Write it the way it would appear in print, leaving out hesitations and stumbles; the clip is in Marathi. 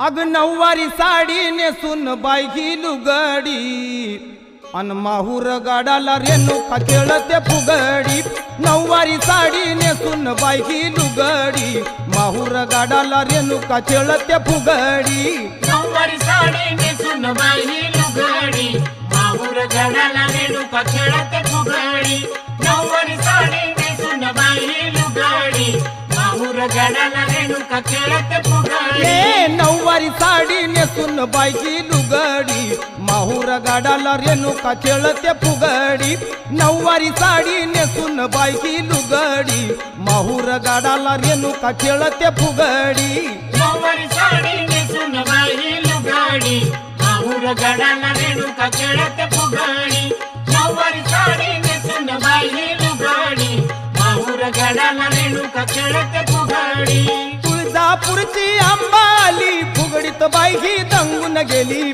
अग नऊवारी साडी नेसून बाई ही लुगडी अन माहूर गाडाला रेणुका खेळते फुगडी। नऊवारी साडी नेसून बाई ही लुगडी माहूर गाडाला रेणुका खेळते फुगडी। नऊवारी साडी नेसून बाई ही लुगडी माहूर गाडाला रेणुका खेळते फुगडी। नऊवारी साडी नेसून बाई ही लुगडी माहूर गाडाला रेणुका खेळते फुगडी। नऊवारी साडी नेसून बाई ही लुगडी माहूर गाडाला रेणुका खेळते फुगडी। नऊवारी साडी नेसून बाई ही लुगडी माहूर गाडाला रेणुका खेळते फुगडी। नऊवारी साडी नेसून बाई ही लुगडी माहूर गाडाला रेणुका खेळते फुगडी। नऊवारी साडी नेसून बाई ही लुगडी माहूर गाडाला रेणुका खेळते फुगडी। तुळजापूरची अंबाली फुगडीत बाई ही दंगून गेली।